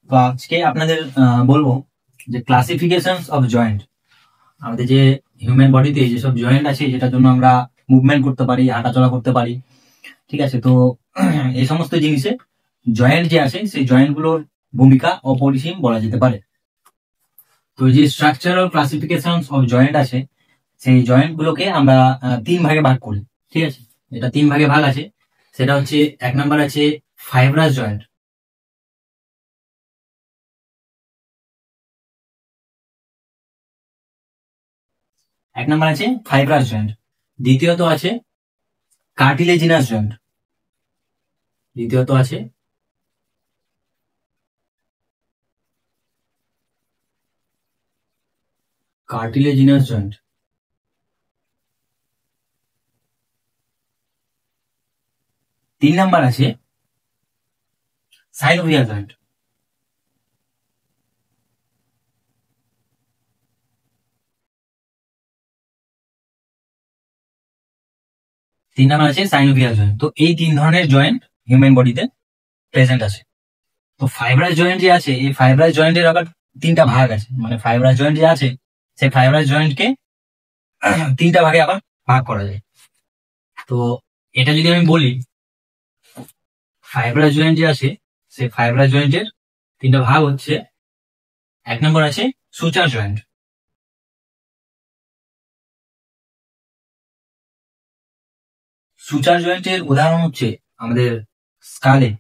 তো আজকে আপনাদের বলবো যে ক্লাসিফিকেশন অফ জয়েন্ট। আমাদের যে হিউম্যান বডিতে যেসব জয়েন্ট আছে যেটার জন্য আমরা মুভমেন্ট করতে পারি, হাঁটাচলা করতে পারি, ঠিক আছে। তো এই সমস্ত জিনিসে জয়েন্ট যে আছে সেই জয়েন্টগুলোর ভূমিকা অপরিসীম বলা যেতে পারে। তো যে স্ট্রাকচারাল ক্লাসিফিকেশন অফ জয়েন্ট আছে সেই জয়েন্ট গুলোকে আমরা তিন ভাগে ভাগ করি, ঠিক আছে। এটা তিন ভাগে ভাগ আছে, সেটা হচ্ছে এক নাম্বার আছে ফাইব্রাস জয়েন্ট। এক নাম্বার আছে ফাইব্রাস জয়েন্ট। দ্বিতীয়ত আছে কার্টিলেজিনাস জয়েন্ট। দ্বিতীয়ত আছে কার্টিলেজিনাস জয়েন্ট। তিন নাম্বার আছে সাইনোভিয়াল জয়েন্ট। তিন নাম্বার আছে সাইনোভিয়াল জয়েন্ট। তো এই তিন ধরনের জয়েন্ট হিউম্যান বডিতে প্রেজেন্ট আছে। তো ফাইব্রাস জয়েন্ট যে আছে এই ফাইব্রাস জয়েন্টের আবার তিনটা ভাগ আছে, মানে ফাইব্রাস জয়েন্ট যে আছে সেই ফাইব্রাস জয়েন্টকে তিনটা ভাগে আবার ভাগ করা যায়। তো এটা যদি আমি বলি, ফাইব্রাস জয়েন্ট যে আছে সেই ফাইব্রাস জয়েন্টের তিনটা ভাগ হচ্ছে, এক নম্বর আছে সুচার জয়েন্ট। সুচার জয়েন্টের উদাহরণ হচ্ছে আমাদের স্কালে,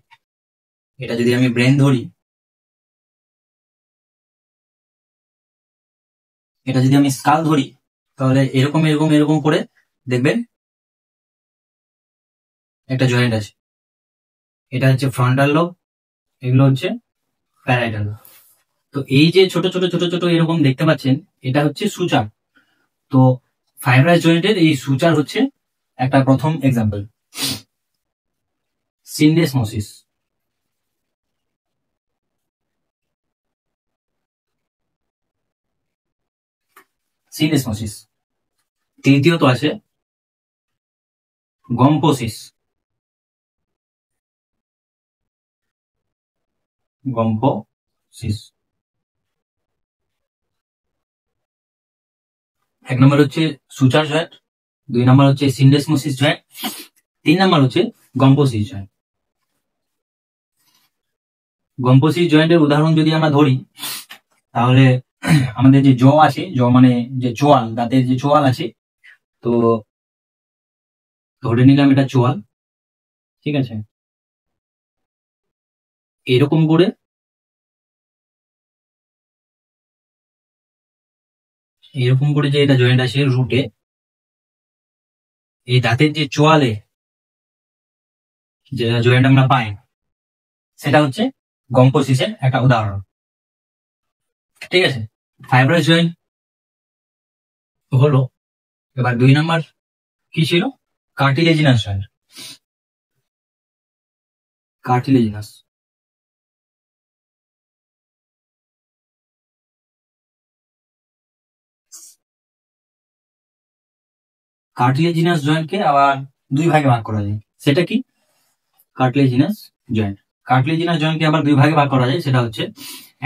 এটা যদি আমি ব্রেন ধরি, এটা যদি আমি স্কাল ধরি তাহলে এরকম এরকম এরকম করে দেখবেন একটা জয়েন্ট আছে। এটা হচ্ছে ফ্রন্টাল লোব, এগুলো হচ্ছে প্যারাইটাল লোব। তো এই যে ছোট ছোট ছোট ছোট এরকম দেখতে পাচ্ছেন এটা হচ্ছে সুচার। তো ফাইব্রাস জয়েন্টের এই সুচার হচ্ছে একটা প্রথম এক্সাম্পল, সিন্ডেসমোসিস। সিন্ডেসমোসিস। তৃতীয়ত আছে গম্পোসিস। গম্পোসিস। এক নম্বর হচ্ছে সুচার জয়েন্ট, দুই নম্বর হচ্ছে সিন্ডেসমোসিস জয়েন্ট, তিন নম্বর হচ্ছে গম্পোসিস জয়েন্ট। গম্পোসিস জয়েন্টের উদাহরণ যদি আমরা ধরি তাহলে আমাদের যে জ আছে, জ মানে যে চোয়াল, দাঁতের যে চোয়াল আছে, তো ধরে নিলাম এটা চোয়াল, ঠিক আছে। এরকম করে এরকম করে যে এটা জয়েন্ট আছে রুটে, এই দাঁতের যে চোয়ালে যে জয়েন্ট আমরা পাই সেটা হচ্ছে গম্পোসিসের একটা উদাহরণ, ঠিক আছে। ফাইব্রাস জয়েন্ট হলো। এবার দুই নাম্বার কি ছিল? Cartilaginous joint. কার্টিলেজিনাস। কার্টিলেজিনাস জয়েন্টকে আবার দুই ভাগে ভাগ করা যায়, সেটা কি? Cartilaginous joint. কার্টিলেজিনাস জয়েন্টকে আবার দুই ভাগে ভাগ করা যায়, সেটা হচ্ছে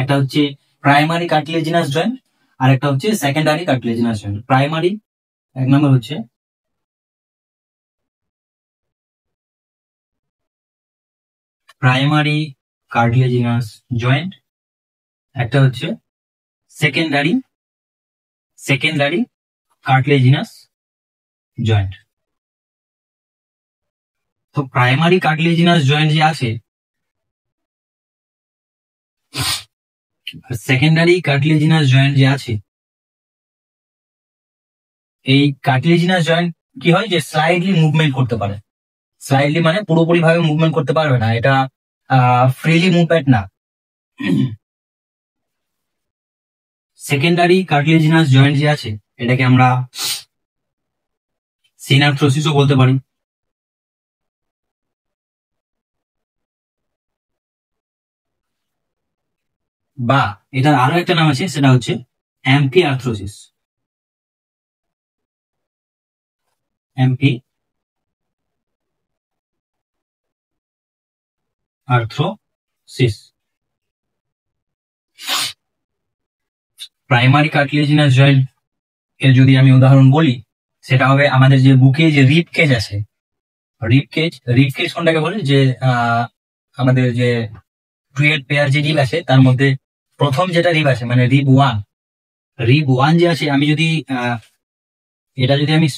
একটা হচ্ছে প্রাইমারি কার্টিলেজিনাস জয়েন্ট আর একটা হচ্ছে সেকেন্ডারি কার্টিলেজিনাস জয়েন্ট। প্রাইমারি এক নম্বর হচ্ছে প্রাইমারি কার্টিলেজিনাস জয়েন্ট, একটা হচ্ছে সেকেন্ডারি সেকেন্ডারি কার্টিলেজিনাস জয়েন্ট। তো প্রাইমারি কার্টিলেজিনাস জয়েন্ট যে আছে সেকেন্ডারি কার্টিলেজিনাস জয়েন্ট যে আছে, এই কার্টিলেজিনাস জয়েন্ট কি হয় যে স্লাইডলি মুভমেন্ট করতে পারে। স্লাইডলি মানে পুরোপুরি ভাবে মুভমেন্ট করতে পারবে না, এটা ফ্রিলি মুভমেন্ট না। সেকেন্ডারি কার্টিলেজিনাস জয়েন্ট যে আছে এটাকে আমরা সিনার্থ্রোসিসও বলতে পারি, বা এটার আরো একটা নাম আছে সেটা হচ্ছে MP arthrosis. MP arthrosis. Primary cartilaginous joint এর যদি আমি উদাহরণ বলি, সেটা হবে আমাদের যে বুকে যে রিব কেজ আছে, রিব কেজ কোনটাকে বলে, যে আমাদের যে টুয়েলভ পেয়ার যে রিব আছে তার মধ্যে প্রথম যেটা রিব আছে মানে রিব ওয়ান যে আছে, আমি যদি এটা যদি আমি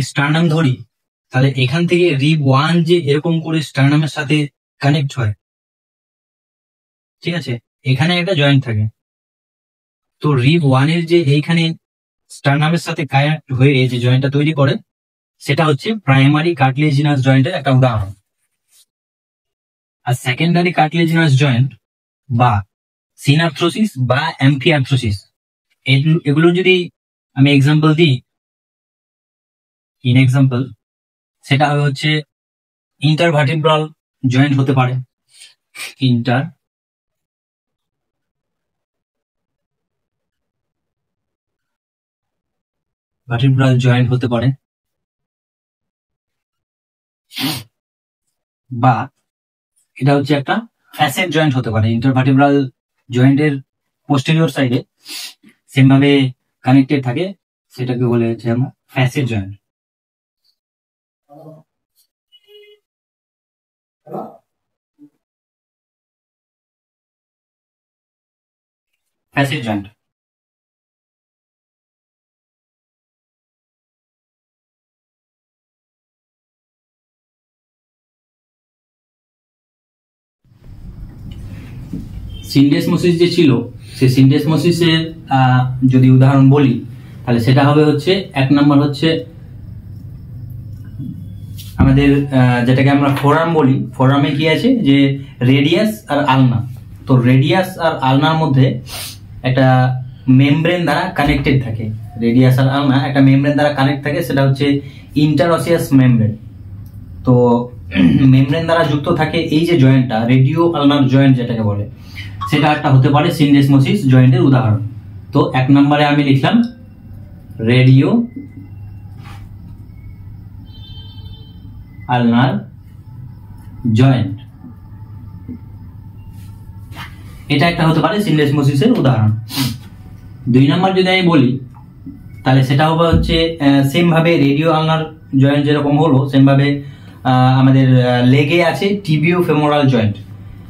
স্টার্নাম ধরি, তাহলে এখান থেকে রিব ওয়ান যে এরকম করে স্টার্নামের সাথে কানেক্ট হয়, ঠিক আছে, এখানে একটা জয়েন্ট থাকে। তো রিব ওয়ানের যে এইখানে স্টার্নামের সাথে কানেক্ট হয়ে যে জয়েন্টটা তৈরি করে, সেটা হচ্ছে প্রাইমারি কার্টিলেজিনাস জয়েন্টের একটা উদাহরণ। আর সেকেন্ডারি কার্টিলেজিনাস জয়েন্ট বা সিনার্থ্রোসিস বা অ্যাম্ফিআর্থ্রোসিস, এগুলো যদি আমি এক্সাম্পল দিই, সেটা হচ্ছে ইন্টারভার্টিব্রাল জয়েন্ট হতে পারে, ভার্টিব্রাল জয়েন্ট হতে পারে, বা এটা হচ্ছে একটা ফ্যাসেট জয়েন্ট হতে পারে। ইন্টারভার্টিব্রাল জয়েন্টের পোস্টেরিয়র সাইডে সেম ভাবে কানেক্টেড থাকে, সেটাকে বলে হচ্ছে আমরা ফ্যাসেট জয়েন্ট। ফ্যাসেট জয়েন্ট সিনডেসমোসিস যে ছিল, সেই সিনডেসমোসিসের যদি উদাহরণ বলি, তাহলে সেটা হবে হচ্ছে এক নম্বর হচ্ছে আমাদের যেটাকে আমরা ফোরাম বলি। ফোরামে কি আছে, যে রেডিয়াস আর আলনা। তো রেডিয়াস আর আলনার মধ্যে একটা মেমব্রেন দ্বারা কানেক্টেড থাকে, রেডিয়াস আর আলনা একটা মেমব্রেন দ্বারা কানেক্ট থাকে, সেটা হচ্ছে ইন্টারঅসিয়াস মেমব্রেন। তো মেমব্রেন দ্বারা যুক্ত থাকে এই যে জয়েন্টটা, রেডিও আলনার জয়েন্ট যেটাকে বলে, সেটা একটা হতে পারে সিনডেসমোসিস জয়েন্টের উদাহরণ। তো এক নম্বরে আমি লিখলাম রেডিও আলনার জয়েন্ট, এটা একটা হতে পারে সিনডেসমোসিসের উদাহরণ। দুই নম্বর যদি আমি বলি, তাহলে সেটা হবে হচ্ছে সেম ভাবে রেডিও আলনার জয়েন্ট যেরকম হলো, সেম ভাবে আমাদের লেগে আছে টিবিও ফেমোরাল জয়েন্ট।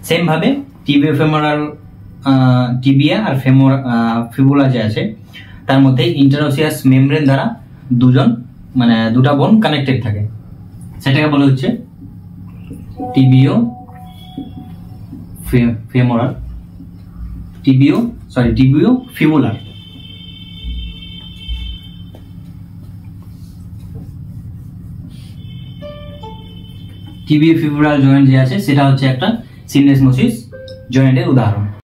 সেম ভাবে টিবিও ফেমোরাল, টিবিয়া আর ফিবুলা যে আছে, তার মধ্যে ইন্টারঅসিয়াস মেমব্রেন দ্বারা দুটা বোন কানেক্টেড থাকে, সেটাকে বলা হচ্ছে tibio femoral, tibio fibular. Tibio fibular joint যে আছে, সেটা হচ্ছে একটা সিনডেসমোসিস জয়েন্টের উদাহরণ।